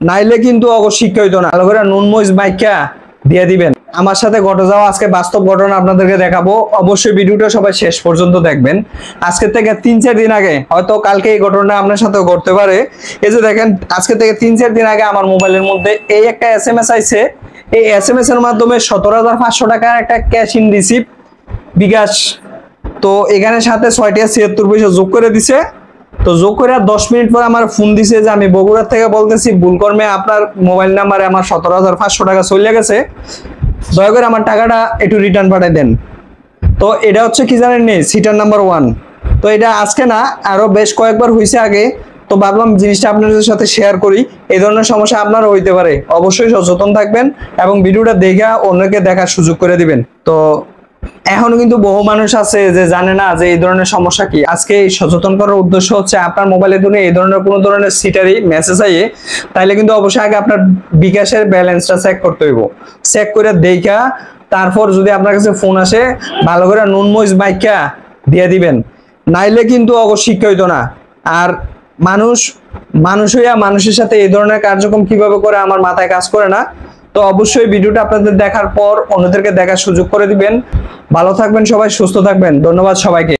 নাইলে কিন্তু অগশিক্ষা হইতো না। ভালো করে নুন মরিচ মাইখা দিয়ে দিবেন। আমার সাথে ঘটে যাওয়া আজকে বাস্তব ঘটনা আপনাদেরকে দেখাবো, অবশ্যই ভিডিওটা সবাই শেষ পর্যন্ত দেখবেন। আজকে থেকে 3-4 দিন আগে, হয়তো কালকে এই ঘটনা আপনার সাথে ঘটতে পারে। এই যে দেখেন, আজকে থেকে 3-4 দিন আগে আমার মোবাইলের মধ্যে এই একটা SMS আইছে। এই SMS এর মাধ্যমে 17,500 টাকার একটা ক্যাশ ইন রিসিভ বিকাশ। তো এখানে সাথে 6.76 পয়সা যোগ করে দিছে। তো যোগ করে 10 মিনিট পর আমার ফোন দিছে যে আমি বগুড়া থেকে বলতেছি, ভুলক্রমে আপনার মোবাইল নাম্বারে আমার 17,500 টাকা চলে গেছে, দয়া করে আমার টাকাটা একটু রিটার্ন পাঠিয়ে দেন। তো এটা হচ্ছে কি জানেন নি, সিটার নাম্বার 1। তো এটা আজকে না, আরো বেশ কয়েকবার হয়েছে আগে। তো ভাবলাম জিনিসটা আপনাদের সাথে শেয়ার করি। এই ধরনের সমস্যা আপনারও হইতে পারে, অবশ্যই সচেতন থাকবেন এবং ভিডিওটা দেখে অন্যকে দেখার সুযোগ করে দিবেন। তো এখনো কিন্তু বহু মানুষ আছে যে জানে না যে এই ধরনের সমস্যা কি। আজকে এই সচেতন করার উদ্দেশ্য হচ্ছে, আপনার মোবাইলে ধরে এই ধরনের কোনো ধরনের সিটারি মেসেজ আইয়ে, তাইলে কিন্তু অবশ্যই আগে আপনার বিকাশের ব্যালেন্সটা চেক করতে হইব। চেক করে দেখা তারপর যদি আপনার কাছে ফোন আসে, ভালো করে নুন মরিচ মাইখা দিয়ে দিবেন। নাইলে কিন্তু অগশিক্ষা হইতো না। আর মানুষ হইয়া মানুষের সাথে এই ধরনের কার্যক্রম কিভাবে করে আমার মাথায় কাজ করে না। তো অবশ্যই ভিডিওটা আপনাদের দেখার পর অন্যদেরকে দেখার সুযোগ করে দিবেন। ভালো থাকবেন সবাই, সুস্থ থাকবেন। ধন্যবাদ সবাইকে।